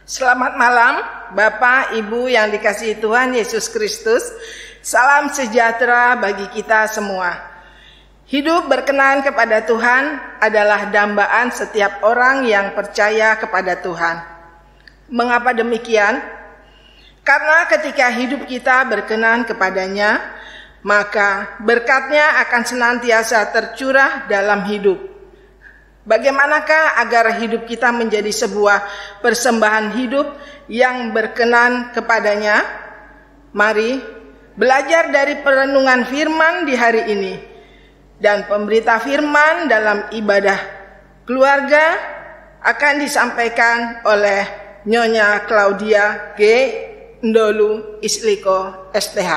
Selamat malam, Bapak, Ibu yang dikasihi Tuhan Yesus Kristus. Salam sejahtera bagi kita semua. Hidup berkenan kepada Tuhan adalah dambaan setiap orang yang percaya kepada Tuhan. Mengapa demikian? Karena ketika hidup kita berkenan kepadanya, maka berkatnya akan senantiasa tercurah dalam hidup. Bagaimanakah agar hidup kita menjadi sebuah persembahan hidup yang berkenan kepadanya? Mari belajar dari perenungan firman di hari ini. Dan pemberita firman dalam ibadah keluarga akan disampaikan oleh Nyonya Claudia G. Ndolu Isliko STH.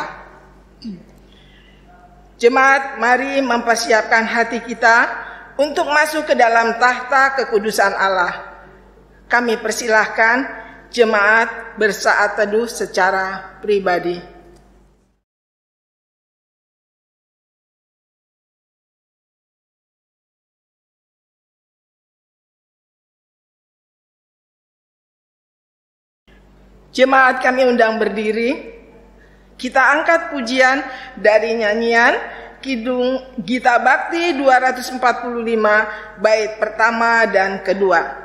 Jemaat, mari mempersiapkan hati kita untuk masuk ke dalam tahta kekudusan Allah. Kami persilahkan jemaat bersaat teduh secara pribadi. Jemaat kami undang berdiri. Kita angkat pujian dari nyanyian Kidung Gita Bakti 245 bait pertama dan kedua.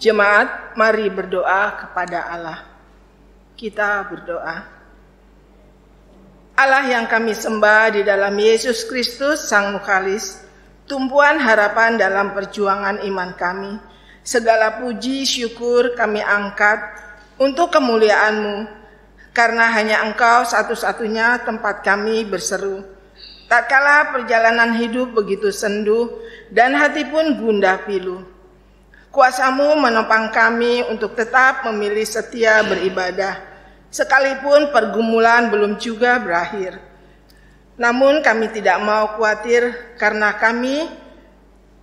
Jemaat, mari berdoa kepada Allah. Kita berdoa. Allah yang kami sembah di dalam Yesus Kristus, Sang Mukhalis, tumpuan harapan dalam perjuangan iman kami. Segala puji syukur kami angkat untuk kemuliaan-Mu, karena hanya Engkau satu-satunya tempat kami berseru. Tak kala perjalanan hidup begitu sendu dan hati pun gundah pilu. Kuasa-Mu menopang kami untuk tetap memilih setia beribadah, sekalipun pergumulan belum juga berakhir. Namun kami tidak mau khawatir karena kami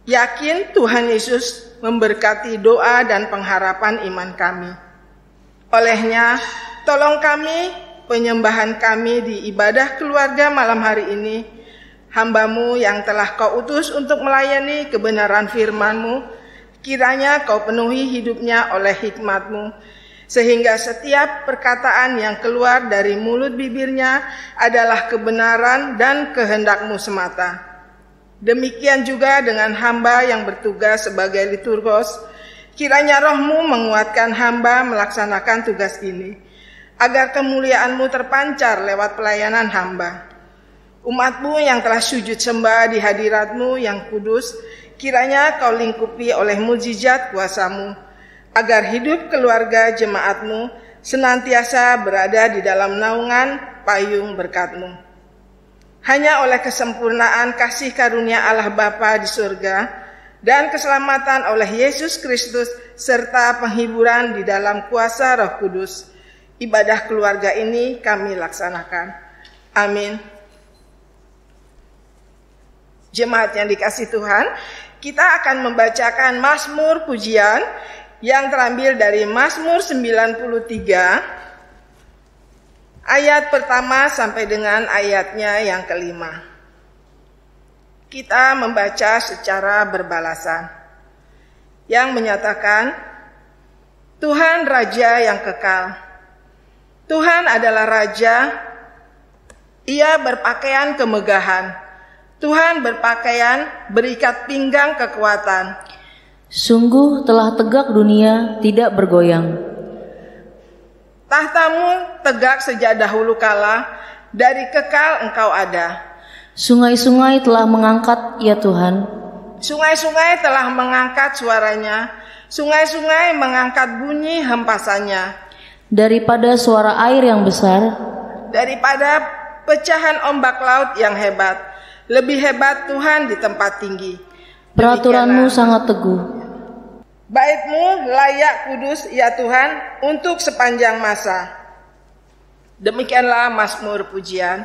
yakin Tuhan Yesus memberkati doa dan pengharapan iman kami. Olehnya, tolong kami, penyembahan kami di ibadah keluarga malam hari ini, hamba-Mu yang telah Kau utus untuk melayani kebenaran firman-Mu, kiranya Kau penuhi hidupnya oleh hikmat-Mu, sehingga setiap perkataan yang keluar dari mulut bibirnya adalah kebenaran dan kehendak-Mu semata. Demikian juga dengan hamba yang bertugas sebagai liturgos, kiranya Roh-Mu menguatkan hamba melaksanakan tugas ini, agar kemuliaan-Mu terpancar lewat pelayanan hamba. Umat-Mu yang telah sujud sembah di hadirat-Mu yang kudus, kiranya Kau lingkupi oleh mujizat kuasa-Mu, agar hidup keluarga jemaat-Mu senantiasa berada di dalam naungan payung berkat-Mu. Hanya oleh kesempurnaan kasih karunia Allah Bapa di surga dan keselamatan oleh Yesus Kristus serta penghiburan di dalam kuasa Roh Kudus, ibadah keluarga ini kami laksanakan. Amin. Jemaat yang dikasihi Tuhan, kita akan membacakan Mazmur pujian yang terambil dari Mazmur 93 ayat pertama sampai dengan ayatnya yang kelima. Kita membaca secara berbalasan yang menyatakan, Tuhan Raja yang kekal. Tuhan adalah Raja, Ia berpakaian kemegahan. Tuhan berpakaian berikat pinggang kekuatan. Sungguh telah tegak dunia, tidak bergoyang. Tahtamu tegak sejak dahulu kala, dari kekal Engkau ada. Sungai-sungai telah mengangkat, ya Tuhan. Sungai-sungai telah mengangkat suaranya, sungai-sungai mengangkat bunyi hempasannya. Daripada suara air yang besar, daripada pecahan ombak laut yang hebat, lebih hebat Tuhan di tempat tinggi. Peraturan-Mu sangat teguh. Bait-Mu layak kudus ya Tuhan untuk sepanjang masa. Demikianlah Mazmur pujian.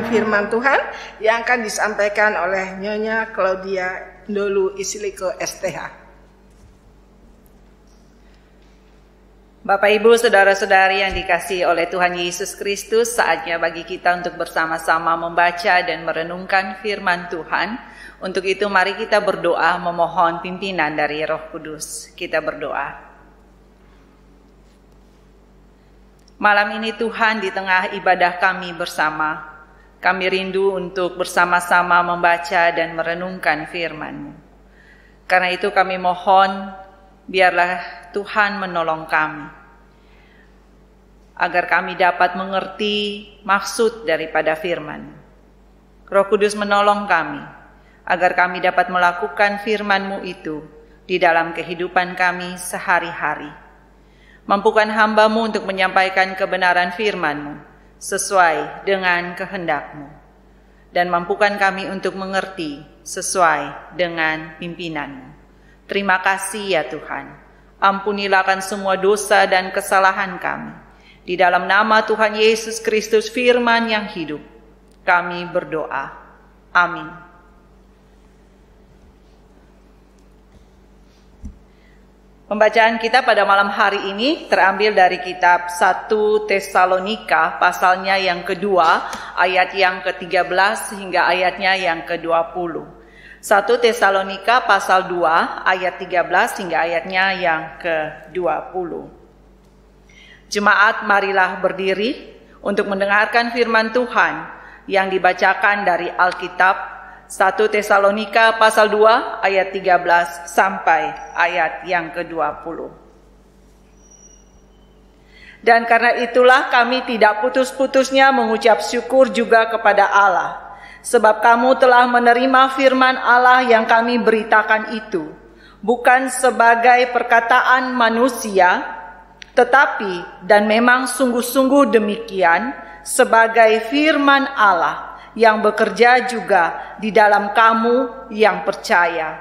Firman Tuhan yang akan disampaikan oleh Nyonya Claudia Ndolu Isiliko STH. Bapak Ibu, saudara-saudari yang dikasihi oleh Tuhan Yesus Kristus, saatnya bagi kita untuk bersama-sama membaca dan merenungkan firman Tuhan. Untuk itu mari kita berdoa memohon pimpinan dari Roh Kudus. Kita berdoa. Malam ini Tuhan, di tengah ibadah kami bersama, kami rindu untuk bersama-sama membaca dan merenungkan firman-Mu. Karena itu kami mohon, biarlah Tuhan menolong kami, agar kami dapat mengerti maksud daripada firman. Roh Kudus menolong kami, agar kami dapat melakukan firman-Mu itu di dalam kehidupan kami sehari-hari. Mampukan hamba-Mu untuk menyampaikan kebenaran firman-Mu sesuai dengan kehendak-Mu, dan mampukan kami untuk mengerti sesuai dengan pimpinan-Mu. Terima kasih ya Tuhan, ampunilah akan semua dosa dan kesalahan kami. Di dalam nama Tuhan Yesus Kristus firman yang hidup, kami berdoa. Amin. Pembacaan kita pada malam hari ini terambil dari kitab 1 Tesalonika pasalnya yang kedua, ayat yang ke-13 hingga ayatnya yang ke-20. 1 Tesalonika pasal 2 ayat 13 hingga ayatnya yang ke-20. Jemaat, marilah berdiri untuk mendengarkan firman Tuhan yang dibacakan dari Alkitab 1 Tesalonika pasal 2 ayat 13 sampai ayat yang ke-20. Dan karena itulah kami tidak putus-putusnya mengucap syukur juga kepada Allah, sebab kamu telah menerima firman Allah yang kami beritakan itu, bukan sebagai perkataan manusia, tetapi dan memang sungguh-sungguh demikian sebagai firman Allah yang bekerja juga di dalam kamu yang percaya.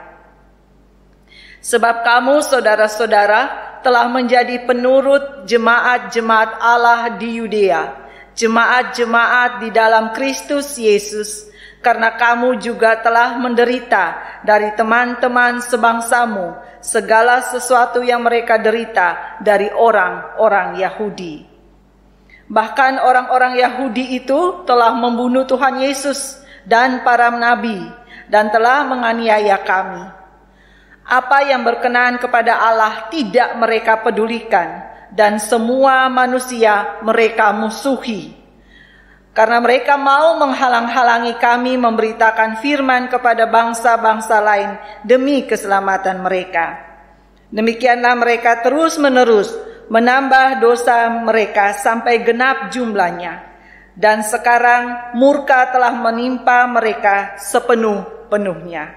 Sebab kamu, saudara-saudara, telah menjadi penurut jemaat-jemaat Allah di Yudea, jemaat-jemaat di dalam Kristus Yesus, karena kamu juga telah menderita dari teman-teman sebangsamu segala sesuatu yang mereka derita dari orang-orang Yahudi. Bahkan orang-orang Yahudi itu telah membunuh Tuhan Yesus dan para nabi dan telah menganiaya kami. Apa yang berkenan kepada Allah tidak mereka pedulikan, dan semua manusia mereka musuhi. Karena mereka mau menghalang-halangi kami memberitakan firman kepada bangsa-bangsa lain demi keselamatan mereka. Demikianlah mereka terus-menerus menambah dosa mereka sampai genap jumlahnya. Dan sekarang murka telah menimpa mereka sepenuh-penuhnya.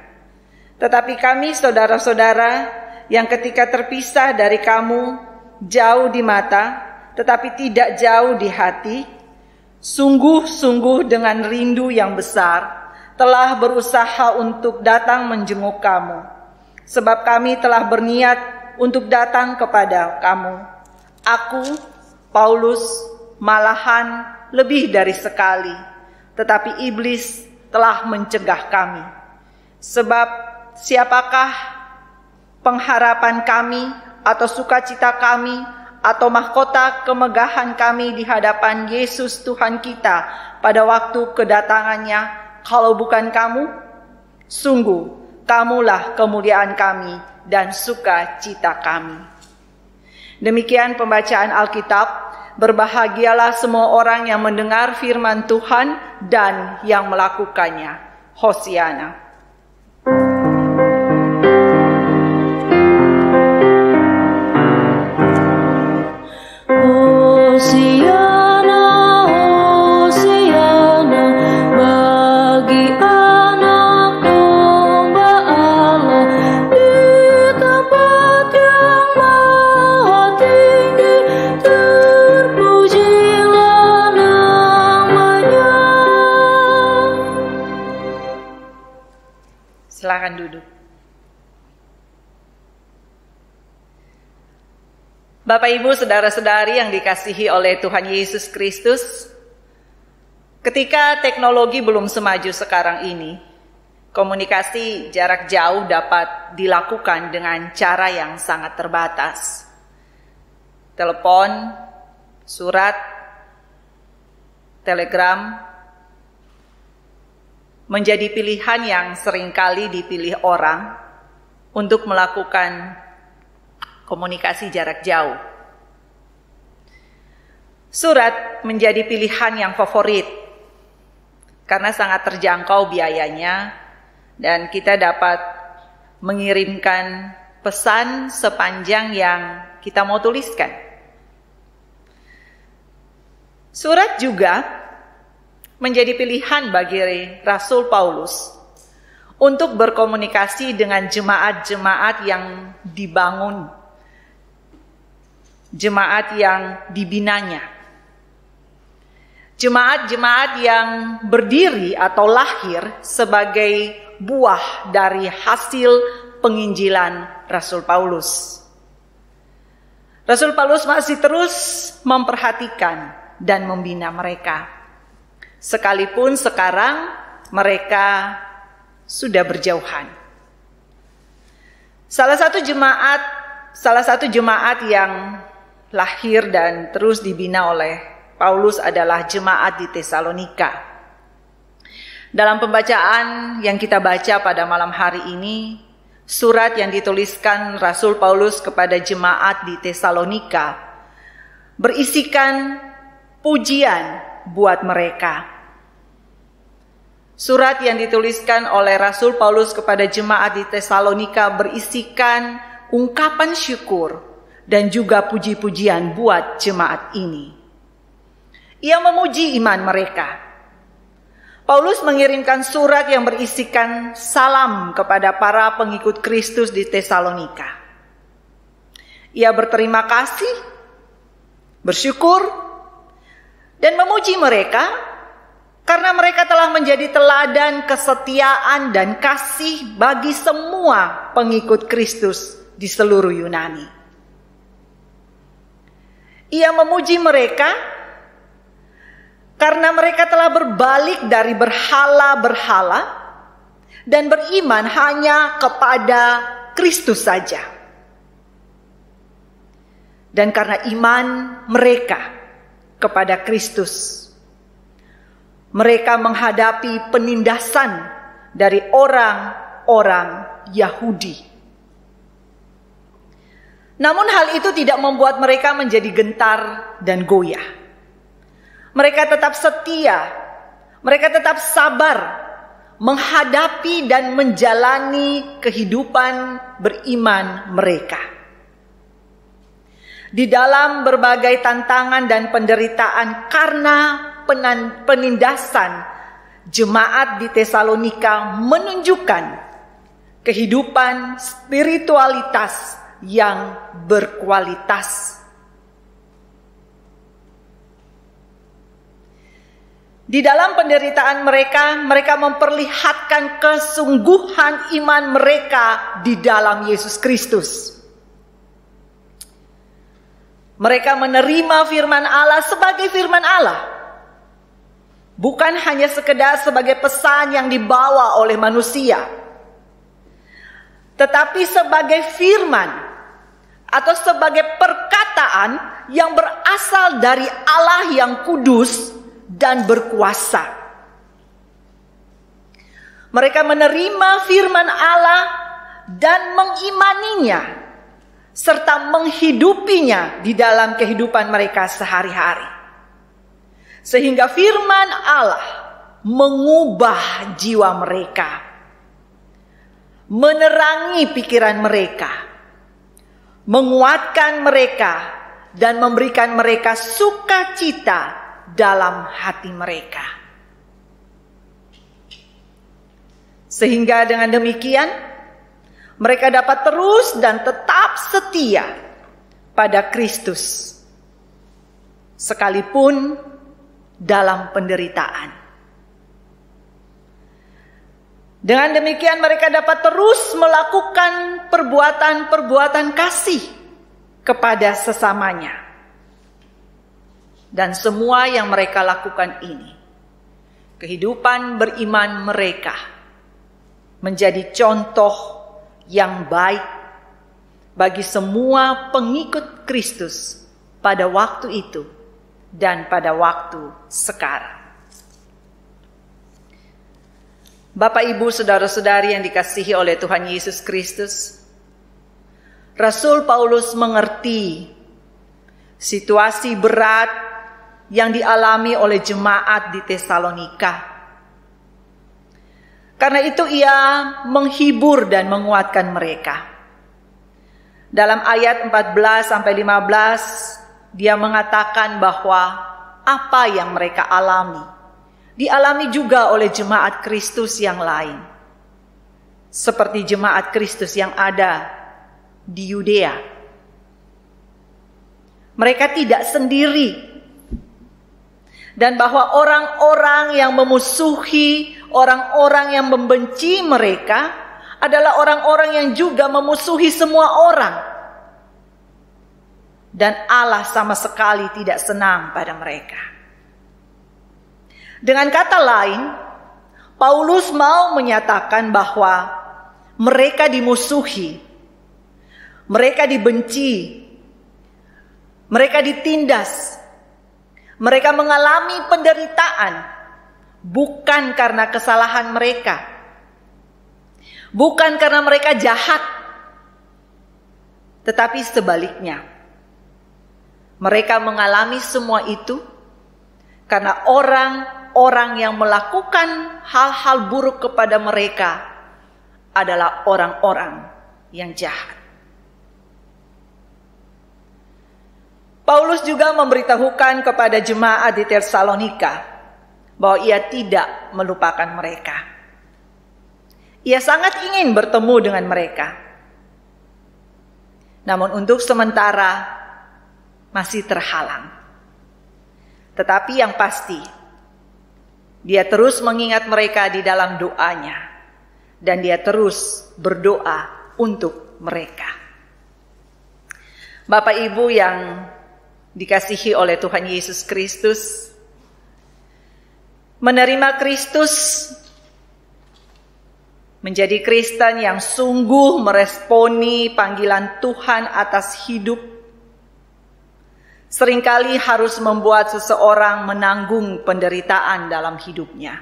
Tetapi kami, saudara-saudara, yang ketika terpisah dari kamu, jauh di mata, tetapi tidak jauh di hati, sungguh-sungguh dengan rindu yang besar, telah berusaha untuk datang menjenguk kamu. Sebab kami telah berniat untuk datang kepada kamu. Aku, Paulus, malahan lebih dari sekali, tetapi iblis telah mencegah kami. Sebab siapakah pengharapan kami, atau sukacita kami, atau mahkota kemegahan kami di hadapan Yesus Tuhan kita pada waktu kedatangannya, kalau bukan kamu? Sungguh, kamulah kemuliaan kami dan sukacita kami. Demikian pembacaan Alkitab. Berbahagialah semua orang yang mendengar firman Tuhan dan yang melakukannya. Hosiana. Silakan duduk. Bapak, Ibu, saudara-saudari yang dikasihi oleh Tuhan Yesus Kristus, ketika teknologi belum semaju sekarang ini, komunikasi jarak jauh dapat dilakukan dengan cara yang sangat terbatas. Telepon, surat, telegram, menjadi pilihan yang seringkali dipilih orang untuk melakukan komunikasi jarak jauh. Surat menjadi pilihan yang favorit karena sangat terjangkau biayanya dan kita dapat mengirimkan pesan sepanjang yang kita mau tuliskan. Surat juga menjadi pilihan bagi Rasul Paulus untuk berkomunikasi dengan jemaat-jemaat yang dibangun, jemaat yang dibinanya, jemaat-jemaat yang berdiri atau lahir sebagai buah dari hasil penginjilan Rasul Paulus. Rasul Paulus masih terus memperhatikan dan membina mereka. Sekalipun sekarang mereka sudah berjauhan. Salah satu jemaat salah satu jemaat yang lahir dan terus dibina oleh Paulus adalah jemaat di Tesalonika. Dalam pembacaan yang kita baca pada malam hari ini, surat yang dituliskan Rasul Paulus kepada jemaat di Tesalonika berisikan pujian buat mereka. Surat yang dituliskan oleh Rasul Paulus kepada jemaat di Tesalonika berisikan ungkapan syukur dan juga puji-pujian buat jemaat ini. Ia memuji iman mereka. Paulus mengirimkan surat yang berisikan salam kepada para pengikut Kristus di Tesalonika. Ia berterima kasih, bersyukur, dan memuji mereka karena mereka telah menjadi teladan kesetiaan dan kasih bagi semua pengikut Kristus di seluruh Yunani. Ia memuji mereka karena mereka telah berbalik dari berhala-berhala dan beriman hanya kepada Kristus saja. Dan karena iman mereka kepada Kristus, mereka menghadapi penindasan dari orang-orang Yahudi. Namun hal itu tidak membuat mereka menjadi gentar dan goyah. Mereka tetap setia, mereka tetap sabar menghadapi dan menjalani kehidupan beriman mereka. Di dalam berbagai tantangan dan penderitaan karena penindasan, jemaat di Tesalonika menunjukkan kehidupan spiritualitas yang berkualitas. Di dalam penderitaan mereka memperlihatkan kesungguhan iman mereka di dalam Yesus Kristus. Mereka menerima firman Allah sebagai firman Allah. Bukan hanya sekedar sebagai pesan yang dibawa oleh manusia. Tetapi sebagai firman atau sebagai perkataan yang berasal dari Allah yang kudus dan berkuasa. Mereka menerima firman Allah dan mengimaninya serta menghidupinya di dalam kehidupan mereka sehari-hari. Sehingga firman Allah mengubah jiwa mereka, menerangi pikiran mereka, menguatkan mereka dan memberikan mereka sukacita dalam hati mereka. Sehingga dengan demikian mereka dapat terus dan tetap setia pada Kristus sekalipun dalam penderitaan. Dengan demikian mereka dapat terus melakukan perbuatan-perbuatan kasih kepada sesamanya. Dan semua yang mereka lakukan ini, kehidupan beriman mereka menjadi contoh yang baik bagi semua pengikut Kristus pada waktu itu dan pada waktu sekarang. Bapak, Ibu, saudara-saudari yang dikasihi oleh Tuhan Yesus Kristus, Rasul Paulus mengerti situasi berat yang dialami oleh jemaat di Tesalonika. Karena itu ia menghibur dan menguatkan mereka. Dalam ayat 14-15 dia mengatakan bahwa apa yang mereka alami dialami juga oleh jemaat Kristus yang lain. Seperti jemaat Kristus yang ada di Yudea. Mereka tidak sendiri. Dan bahwa orang-orang yang memusuhi, orang-orang yang membenci mereka adalah orang-orang yang juga memusuhi semua orang. Dan Allah sama sekali tidak senang pada mereka. Dengan kata lain, Paulus mau menyatakan bahwa mereka dimusuhi. mereka dibenci, mereka ditindas, mereka mengalami penderitaan bukan karena kesalahan mereka, bukan karena mereka jahat, tetapi sebaliknya. Mereka mengalami semua itu karena orang-orang yang melakukan hal-hal buruk kepada mereka adalah orang-orang yang jahat. Paulus juga memberitahukan kepada jemaat di Tesalonika bahwa ia tidak melupakan mereka. Ia sangat ingin bertemu dengan mereka. Namun untuk sementara masih terhalang. Tetapi yang pasti, dia terus mengingat mereka di dalam doanya. Dan dia terus berdoa untuk mereka. Bapak Ibu yang dikasihi oleh Tuhan Yesus Kristus, menerima Kristus, menjadi Kristen yang sungguh meresponi panggilan Tuhan atas hidup, seringkali harus membuat seseorang menanggung penderitaan dalam hidupnya.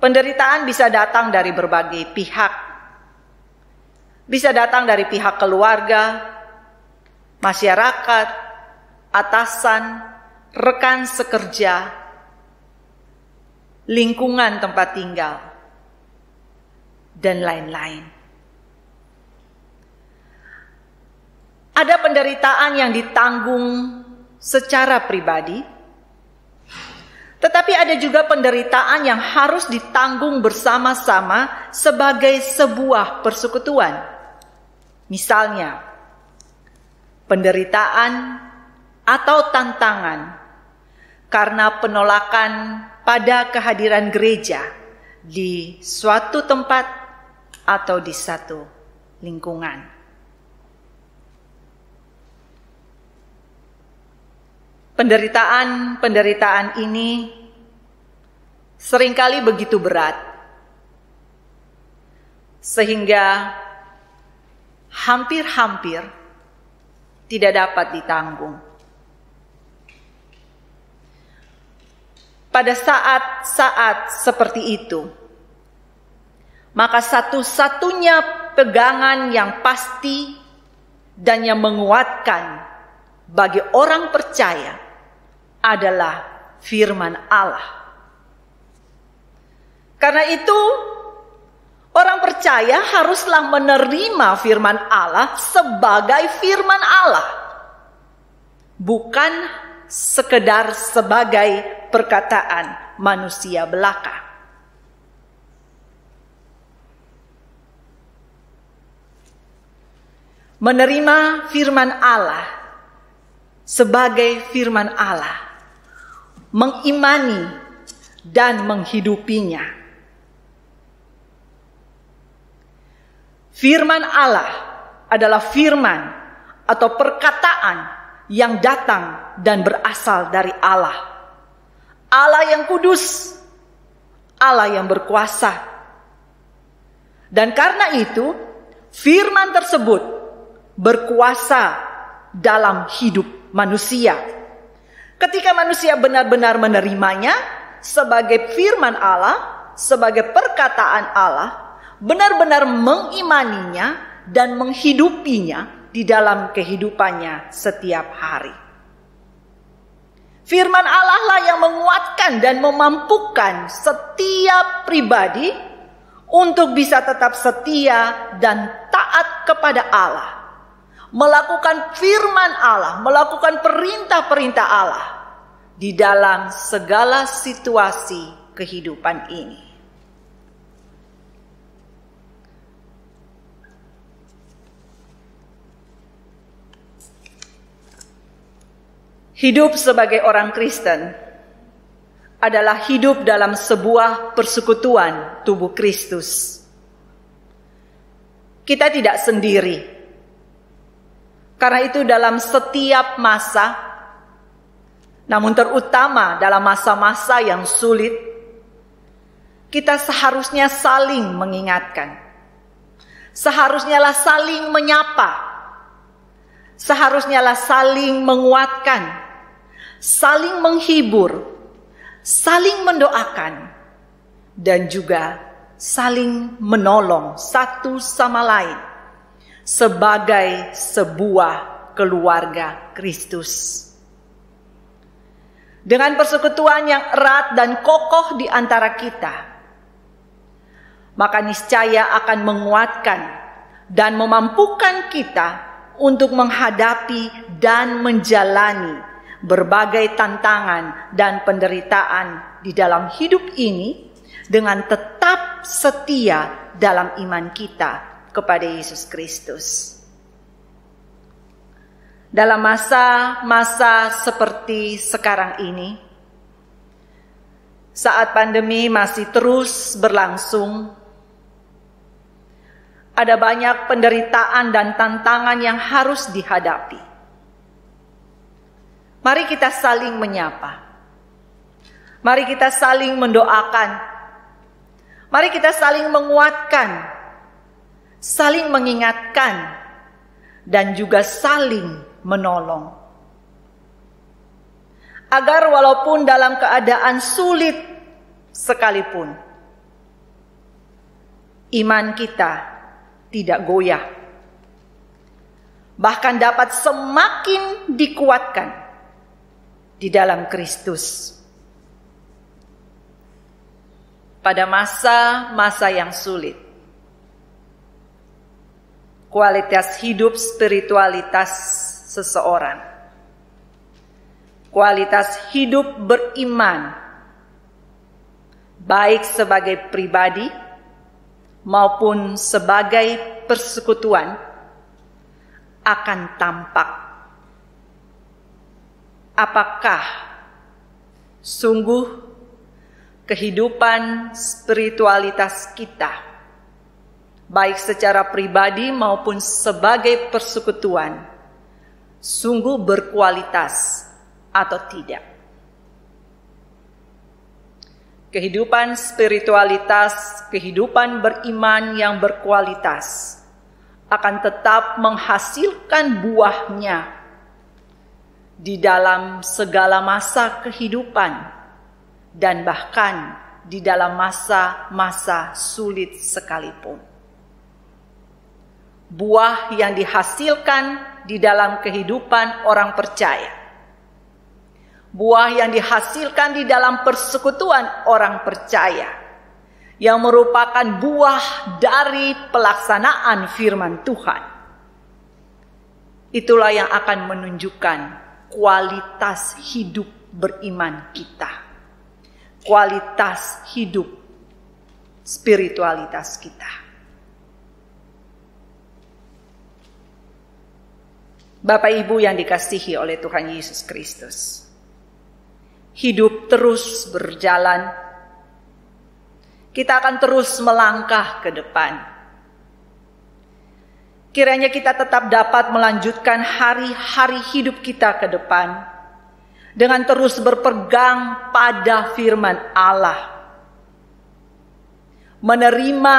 Penderitaan bisa datang dari berbagai pihak, bisa datang dari pihak keluarga, masyarakat, atasan, rekan sekerja, lingkungan tempat tinggal, dan lain-lain. Ada penderitaan yang ditanggung secara pribadi, tetapi ada juga penderitaan yang harus ditanggung bersama-sama sebagai sebuah persekutuan. Misalnya, penderitaan atau tantangan karena penolakan pada kehadiran gereja di suatu tempat atau di satu lingkungan. Penderitaan ini seringkali begitu berat, sehingga hampir-hampir tidak dapat ditanggung. Pada saat-saat seperti itu, maka satu-satunya pegangan yang pasti dan yang menguatkan bagi orang percaya adalah firman Allah. Karena itu, orang percaya haruslah menerima firman Allah sebagai firman Allah, bukan sekedar sebagai perkataan manusia belaka. Menerima firman Allah sebagai firman Allah, mengimani dan menghidupinya. Firman Allah adalah firman atau perkataan yang datang dan berasal dari Allah. Allah yang kudus, Allah yang berkuasa. Dan karena itu, firman tersebut berkuasa dalam hidup manusia. Ketika manusia benar-benar menerimanya sebagai firman Allah, sebagai perkataan Allah, benar-benar mengimaninya dan menghidupinya di dalam kehidupannya setiap hari. Firman Allah lah yang menguatkan dan memampukan setiap pribadi untuk bisa tetap setia dan taat kepada Allah, melakukan firman Allah, melakukan perintah-perintah Allah di dalam segala situasi kehidupan ini. Hidup sebagai orang Kristen adalah hidup dalam sebuah persekutuan tubuh Kristus. Kita tidak sendiri. Karena itu dalam setiap masa, namun terutama dalam masa-masa yang sulit, kita seharusnya saling mengingatkan, Seharusnyalah saling menyapa, seharusnyalah saling menguatkan, saling menghibur, saling mendoakan, dan juga saling menolong satu sama lain sebagai sebuah keluarga Kristus. Dengan persekutuan yang erat dan kokoh di antara kita, maka niscaya akan menguatkan dan memampukan kita untuk menghadapi dan menjalani berbagai tantangan dan penderitaan di dalam hidup ini dengan tetap setia dalam iman kita kepada Yesus Kristus. Dalam masa-masa seperti sekarang ini, saat pandemi masih terus berlangsung, ada banyak penderitaan dan tantangan yang harus dihadapi. Mari kita saling menyapa. Mari kita saling mendoakan. Mari kita saling menguatkan, saling mengingatkan, dan juga saling menolong. Agar walaupun dalam keadaan sulit sekalipun, iman kita tidak goyah, bahkan dapat semakin dikuatkan di dalam Kristus. Pada masa-masa yang sulit, kualitas hidup spiritualitas seseorang, kualitas hidup beriman, baik sebagai pribadi maupun sebagai persekutuan, akan tampak. Apakah sungguh kehidupan spiritualitas kita, baik secara pribadi maupun sebagai persekutuan, sungguh berkualitas atau tidak? Kehidupan spiritualitas, kehidupan beriman yang berkualitas akan tetap menghasilkan buahnya di dalam segala masa kehidupan, dan bahkan di dalam masa-masa sulit sekalipun. Buah yang dihasilkan di dalam kehidupan orang percaya, buah yang dihasilkan di dalam persekutuan orang percaya, yang merupakan buah dari pelaksanaan firman Tuhan, itulah yang akan menunjukkan kualitas hidup beriman kita, kualitas hidup spiritualitas kita. Bapak Ibu yang dikasihi oleh Tuhan Yesus Kristus, hidup terus berjalan, kita akan terus melangkah ke depan. Kiranya kita tetap dapat melanjutkan hari-hari hidup kita ke depan dengan terus berpegang pada firman Allah, menerima,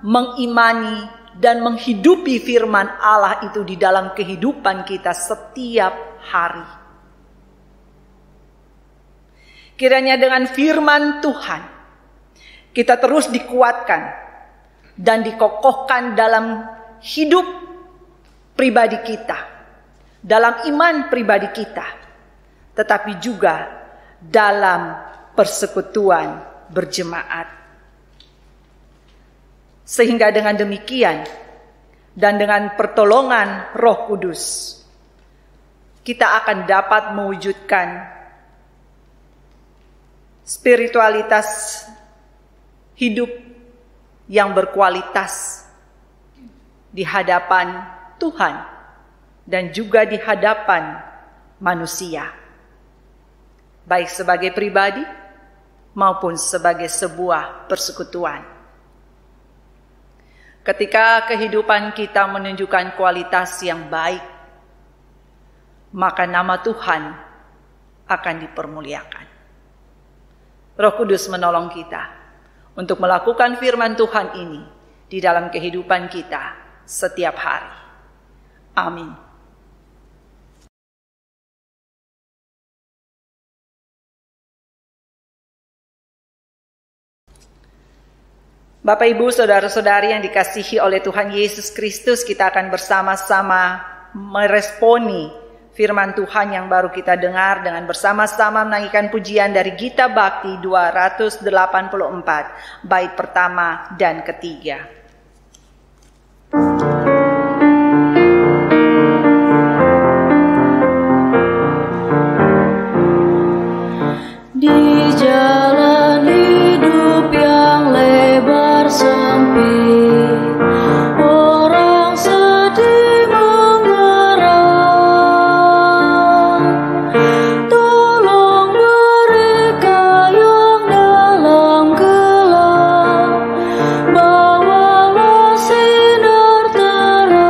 mengimani, dan menghidupi firman Allah itu di dalam kehidupan kita setiap hari. Kiranya dengan firman Tuhan, kita terus dikuatkan dan dikokohkan dalam hidup pribadi kita, dalam iman pribadi kita, tetapi juga dalam persekutuan berjemaat. Sehingga dengan demikian dan dengan pertolongan Roh Kudus, kita akan dapat mewujudkan spiritualitas hidup yang berkualitas di hadapan Tuhan dan juga di hadapan manusia, baik sebagai pribadi maupun sebagai sebuah persekutuan. Ketika kehidupan kita menunjukkan kualitas yang baik, maka nama Tuhan akan dipermuliakan. Roh Kudus menolong kita untuk melakukan firman Tuhan ini di dalam kehidupan kita setiap hari. Amin. Bapak, Ibu, saudara-saudari yang dikasihi oleh Tuhan Yesus Kristus, kita akan bersama-sama meresponi firman Tuhan yang baru kita dengar dengan bersama-sama menyanyikan pujian dari Gita Bakti 284, bait pertama dan ketiga. Di jalan hidup yang lebar sempit, orang sedih mengerang. Tolong mereka yang dalam gelap, bawalah sinar terang.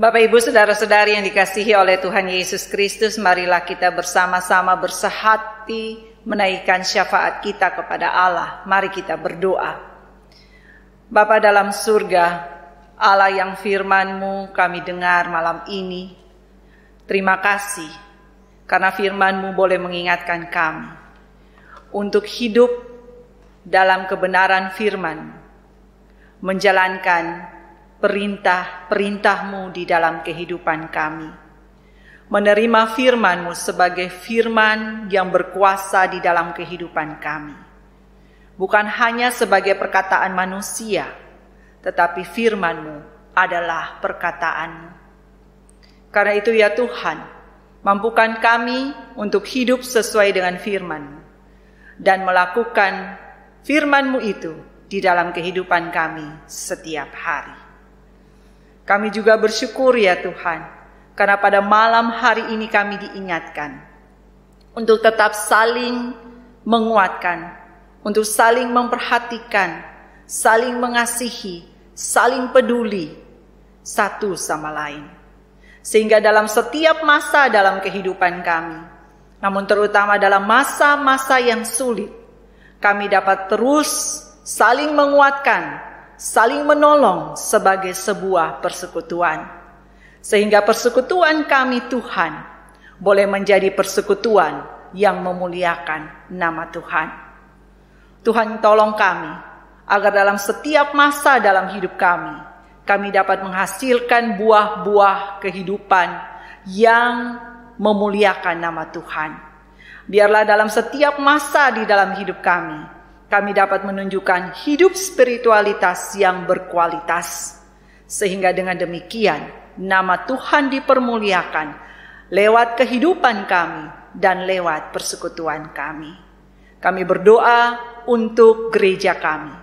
Bapak, Ibu, saudara-saudari yang dikasihi oleh Tuhan Yesus Kristus, marilah kita bersama-sama bersehati menaikkan syafaat kita kepada Allah. Mari kita berdoa. Bapa dalam surga, Allah yang firman-Mu kami dengar malam ini, terima kasih karena firman-Mu boleh mengingatkan kami untuk hidup dalam kebenaran firman, menjalankan perintah-perintah-Mu di dalam kehidupan kami. Menerima firman-Mu sebagai firman yang berkuasa di dalam kehidupan kami. Bukan hanya sebagai perkataan manusia, tetapi firman-Mu adalah perkataan-Mu. Karena itu ya Tuhan, mampukan kami untuk hidup sesuai dengan firman-Mu dan melakukan firman-Mu itu di dalam kehidupan kami setiap hari. Kami juga bersyukur ya Tuhan, karena pada malam hari ini kami diingatkan untuk tetap saling menguatkan, untuk saling memperhatikan, saling mengasihi, saling peduli satu sama lain. Sehingga dalam setiap masa dalam kehidupan kami, namun terutama dalam masa-masa yang sulit, kami dapat terus saling menguatkan, saling menolong sebagai sebuah persekutuan. Sehingga persekutuan kami Tuhan boleh menjadi persekutuan yang memuliakan nama Tuhan. Tuhan tolong kami agar dalam setiap masa dalam hidup kami dapat menghasilkan buah-buah kehidupan yang memuliakan nama Tuhan. Biarlah dalam setiap masa di dalam hidup kami dapat menunjukkan hidup spiritualitas yang berkualitas. Sehingga dengan demikian, nama Tuhan dipermuliakan lewat kehidupan kami dan lewat persekutuan kami. Kami berdoa untuk gereja kami,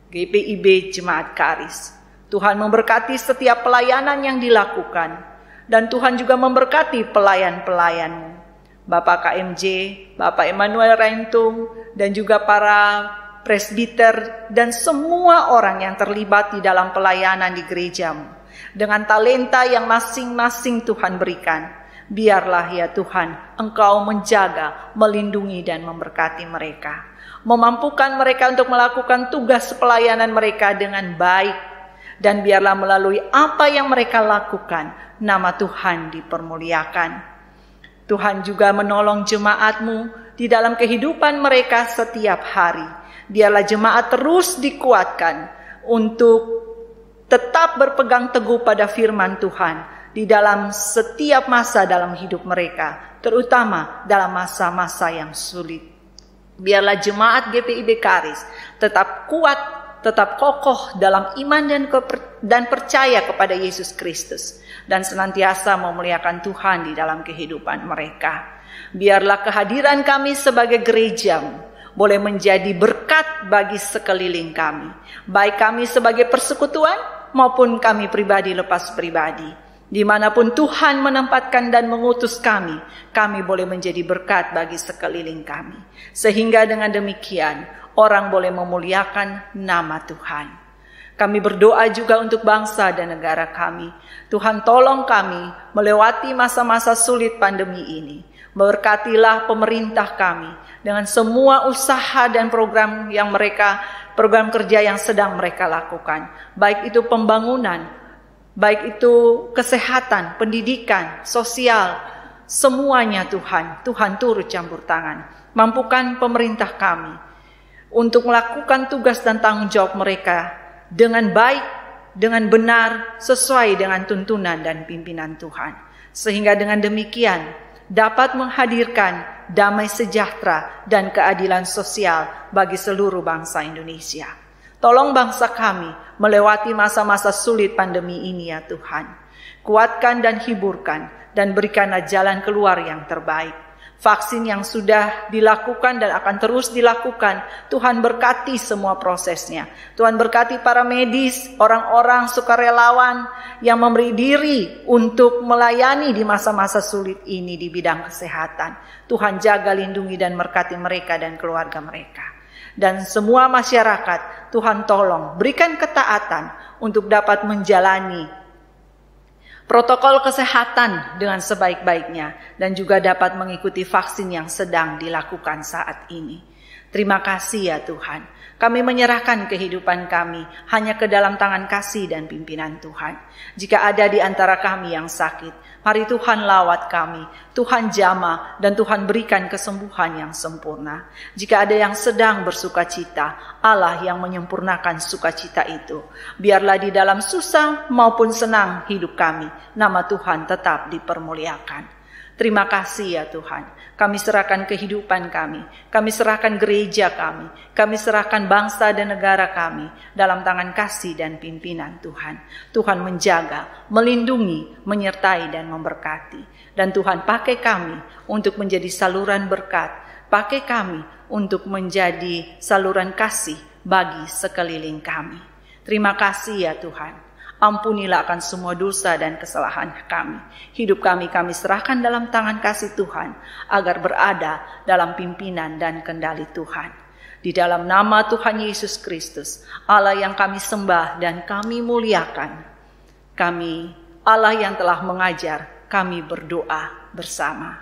GPIB Jemaat Karis. Tuhan memberkati setiap pelayanan yang dilakukan, dan Tuhan juga memberkati pelayan-pelayan-Mu, Bapak KMJ, Bapak Emmanuel Raintung, dan juga para presbiter dan semua orang yang terlibat di dalam pelayanan di gereja-Mu. Dengan talenta yang masing-masing Tuhan berikan, biarlah ya Tuhan, Engkau menjaga, melindungi dan memberkati mereka. Memampukan mereka untuk melakukan tugas pelayanan mereka dengan baik. Dan biarlah melalui apa yang mereka lakukan, nama Tuhan dipermuliakan. Tuhan juga menolong jemaat-Mu di dalam kehidupan mereka setiap hari. Biarlah jemaat terus dikuatkan untuk tetap berpegang teguh pada firman Tuhan di dalam setiap masa dalam hidup mereka, terutama dalam masa-masa yang sulit. Biarlah jemaat GPIB Karis tetap kuat, tetap kokoh dalam iman dan percaya kepada Yesus Kristus, dan senantiasa memuliakan Tuhan di dalam kehidupan mereka. Biarlah kehadiran kami sebagai gereja-Mu boleh menjadi berkat bagi sekeliling kami, baik kami sebagai persekutuan maupun kami pribadi lepas pribadi. Dimanapun Tuhan menempatkan dan mengutus kami boleh menjadi berkat bagi sekeliling kami. Sehingga dengan demikian, orang boleh memuliakan nama Tuhan. Kami berdoa juga untuk bangsa dan negara kami. Tuhan tolong kami melewati masa-masa sulit pandemi ini. Berkatilah pemerintah kami dengan semua usaha dan program kerja yang sedang mereka lakukan. Baik itu pembangunan, baik itu kesehatan, pendidikan, sosial, semuanya Tuhan turut campur tangan. Mampukan pemerintah kami untuk melakukan tugas dan tanggung jawab mereka dengan baik, dengan benar, sesuai dengan tuntunan dan pimpinan Tuhan. Sehingga dengan demikian dapat menghadirkan damai sejahtera dan keadilan sosial bagi seluruh bangsa Indonesia. Tolong bangsa kami melewati masa-masa sulit pandemi ini ya Tuhan. Kuatkan dan hiburkan dan berikanlah jalan keluar yang terbaik. Vaksin yang sudah dilakukan dan akan terus dilakukan, Tuhan berkati semua prosesnya. Tuhan berkati para medis, orang-orang sukarelawan yang memberi diri untuk melayani di masa-masa sulit ini di bidang kesehatan. Tuhan jaga, lindungi dan berkati mereka dan keluarga mereka. Dan semua masyarakat, Tuhan tolong berikan ketaatan untuk dapat menjalani protokol kesehatan dengan sebaik-baiknya dan juga dapat mengikuti vaksin yang sedang dilakukan saat ini. Terima kasih ya Tuhan. Kami menyerahkan kehidupan kami hanya ke dalam tangan kasih dan pimpinan Tuhan. Jika ada di antara kami yang sakit, mari Tuhan lawat kami, Tuhan jamah dan Tuhan berikan kesembuhan yang sempurna. Jika ada yang sedang bersukacita, Allah yang menyempurnakan sukacita itu. Biarlah di dalam susah maupun senang hidup kami, nama Tuhan tetap dipermuliakan. Terima kasih ya Tuhan. Kami serahkan kehidupan kami serahkan gereja kami serahkan bangsa dan negara kami dalam tangan kasih dan pimpinan Tuhan. Tuhan menjaga, melindungi, menyertai dan memberkati. Dan Tuhan pakai kami untuk menjadi saluran berkat, pakai kami untuk menjadi saluran kasih bagi sekeliling kami. Terima kasih ya Tuhan. Ampunilah akan semua dosa dan kesalahan kami. Hidup kami serahkan dalam tangan kasih Tuhan, agar berada dalam pimpinan dan kendali Tuhan. Di dalam nama Tuhan Yesus Kristus, Allah yang kami sembah dan kami muliakan, kami, Allah yang telah mengajar, kami berdoa bersama.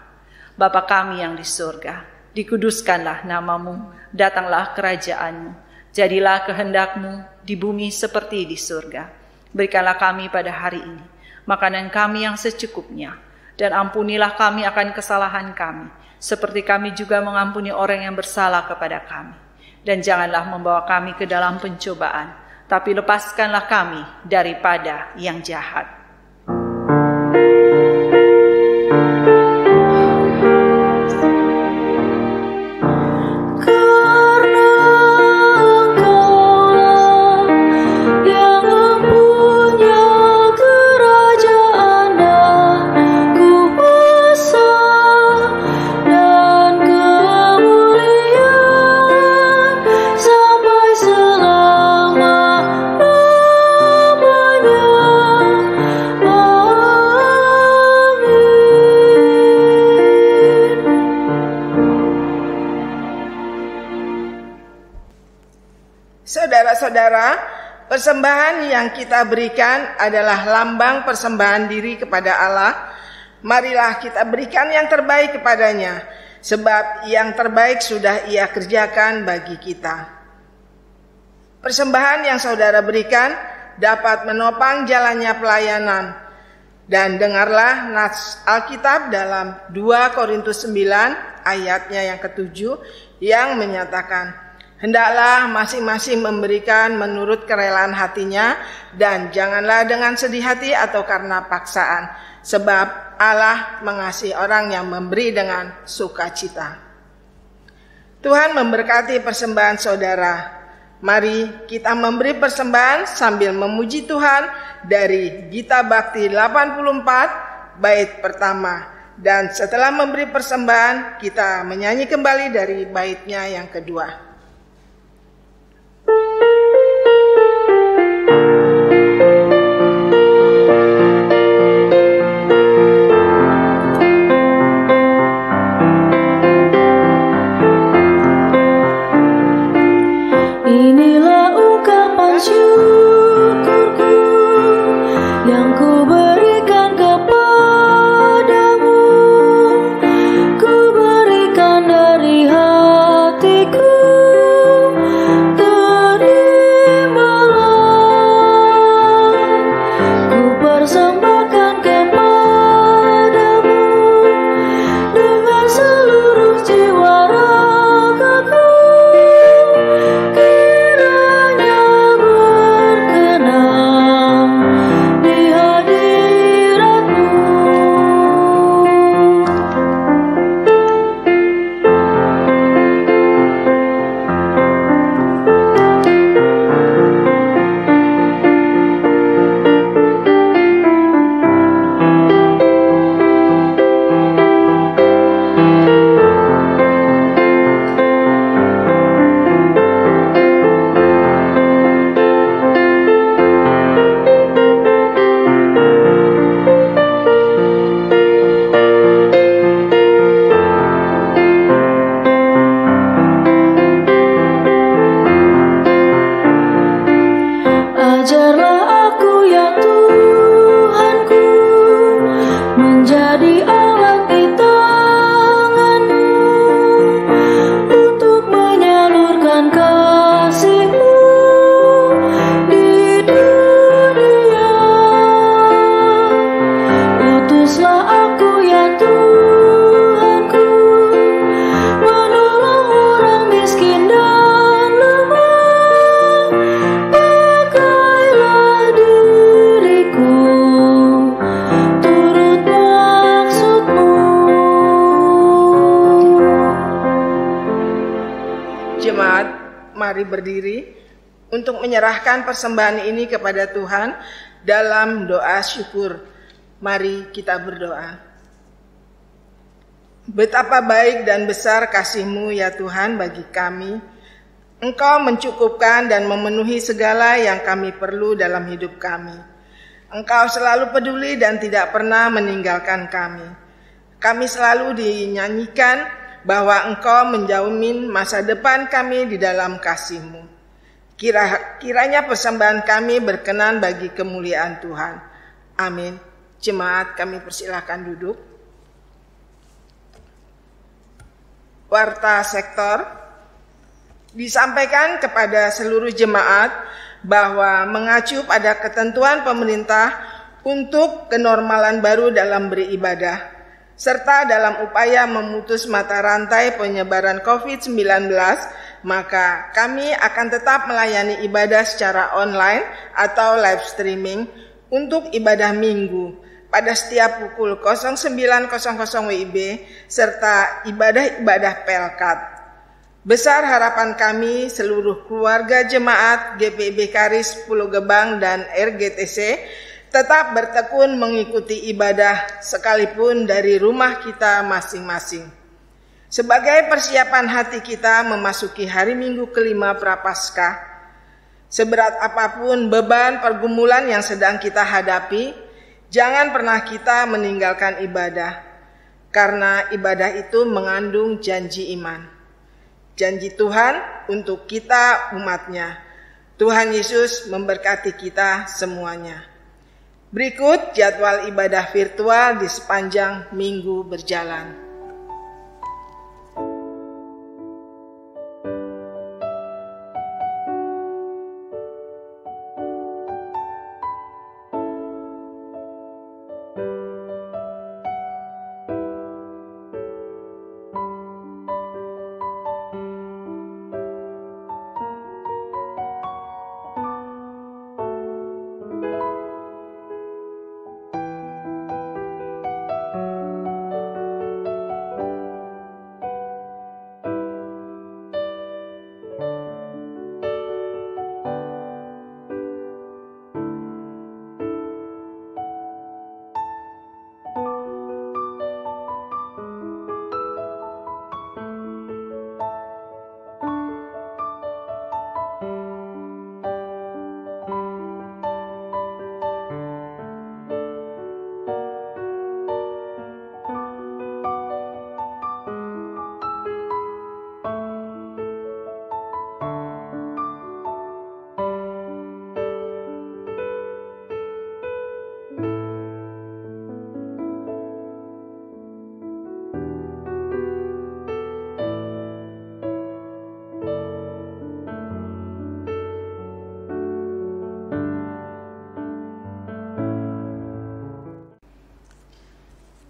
Bapa kami yang di surga, dikuduskanlah namamu, datanglah kerajaan-Mu, jadilah kehendak-Mu di bumi seperti di surga. Berikanlah kami pada hari ini makanan kami yang secukupnya, dan ampunilah kami akan kesalahan kami, seperti kami juga mengampuni orang yang bersalah kepada kami. Dan janganlah membawa kami ke dalam pencobaan, tapi lepaskanlah kami daripada yang jahat. Saudara-saudara, persembahan yang kita berikan adalah lambang persembahan diri kepada Allah. Marilah kita berikan yang terbaik kepadanya, sebab yang terbaik sudah Ia kerjakan bagi kita. Persembahan yang saudara berikan dapat menopang jalannya pelayanan. Dan dengarlah nas Alkitab dalam 2 Korintus 9 ayatnya yang ke-7 yang menyatakan, hendaklah masing-masing memberikan menurut kerelaan hatinya, dan janganlah dengan sedih hati atau karena paksaan, sebab Allah mengasihi orang yang memberi dengan sukacita. Tuhan memberkati persembahan saudara. Mari kita memberi persembahan sambil memuji Tuhan dari Gita Bakti 84 bait pertama. Dan setelah memberi persembahan, kita menyanyi kembali dari baitnya yang kedua. Inilah ungkapan syukurku yang ku berikan kepadamu, ku berikan dari hatiku, terimalah. Ku persembahkan kepadamu dengan seluruh jiwa ragaku. Ajarlah aku ya Tuhanku, menjadi alat di tangan-Mu untuk menyalurkan kasih-Mu di dunia. Utuslah aku ya Tuhanku, menolong orang miskin dan lemah. Pakailah diriku turut maksud-Mu. Jemaat, mari berdiri untuk menyerahkan persembahan ini kepada Tuhan dalam doa syukur. Mari kita berdoa. Betapa baik dan besar kasih-Mu ya Tuhan bagi kami. Engkau mencukupkan dan memenuhi segala yang kami perlu dalam hidup kami. Engkau selalu peduli dan tidak pernah meninggalkan kami. Kami selalu dinyanyikan bahwa Engkau menjamin masa depan kami di dalam kasih-Mu. Kiranya persembahan kami berkenan bagi kemuliaan Tuhan. Amin. Jemaat, kami persilahkan duduk. Warta sektor disampaikan kepada seluruh jemaat bahwa mengacu pada ketentuan pemerintah untuk kenormalan baru dalam beribadah, serta dalam upaya memutus mata rantai penyebaran COVID-19 maka kami akan tetap melayani ibadah secara online atau live streaming untuk ibadah minggu pada setiap pukul 09.00 WIB serta ibadah-ibadah Pelkat. Besar harapan kami seluruh keluarga jemaat GPIB Karis Pulau Gebang dan RGTC tetap bertekun mengikuti ibadah sekalipun dari rumah kita masing-masing. Sebagai persiapan hati kita memasuki hari Minggu kelima Prapaskah, seberat apapun beban pergumulan yang sedang kita hadapi, jangan pernah kita meninggalkan ibadah, karena ibadah itu mengandung janji iman. Janji Tuhan untuk kita umatnya. Tuhan Yesus memberkati kita semuanya. Berikut jadwal ibadah virtual di sepanjang minggu berjalan.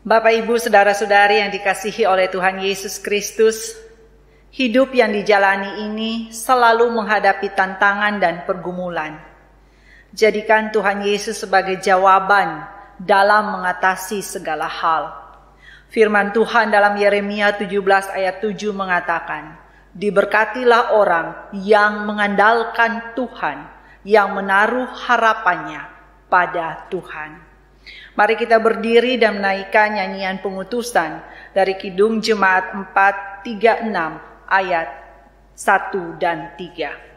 Bapak, Ibu, saudara-saudari yang dikasihi oleh Tuhan Yesus Kristus, hidup yang dijalani ini selalu menghadapi tantangan dan pergumulan. Jadikan Tuhan Yesus sebagai jawaban dalam mengatasi segala hal. Firman Tuhan dalam Yeremia 17 ayat 7 mengatakan, "Diberkatilah orang yang mengandalkan Tuhan, yang menaruh harapannya pada Tuhan." Mari kita berdiri dan menaikkan nyanyian pengutusan dari Kidung Jemaat 436 ayat 1 dan 3.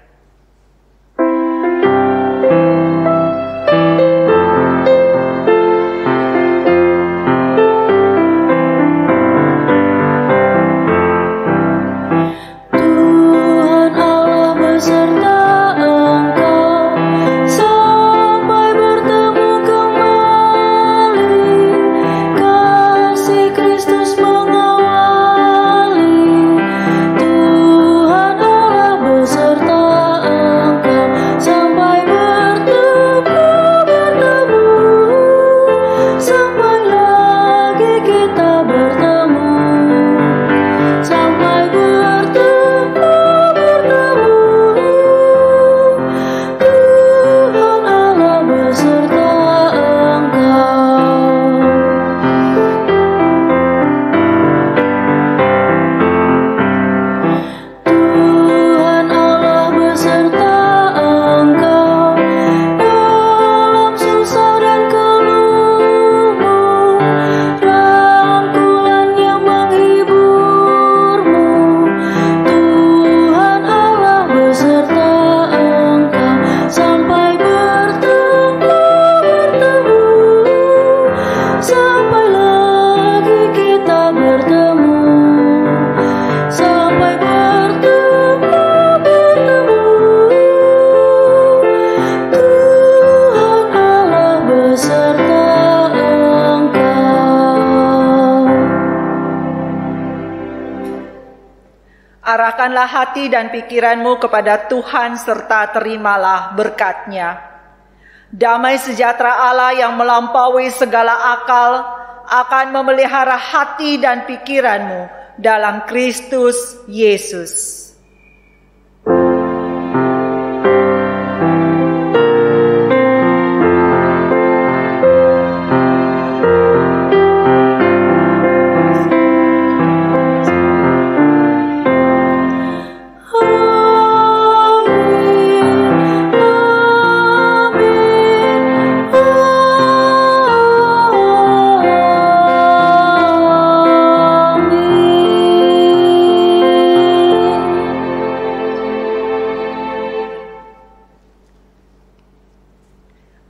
Arahkanlah hati dan pikiranmu kepada Tuhan serta terimalah berkat-Nya. Damai sejahtera Allah yang melampaui segala akal akan memelihara hati dan pikiranmu dalam Kristus Yesus.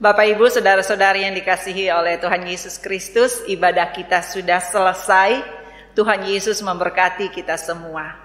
Bapak, Ibu, saudara-saudari yang dikasihi oleh Tuhan Yesus Kristus, ibadah kita sudah selesai. Tuhan Yesus memberkati kita semua.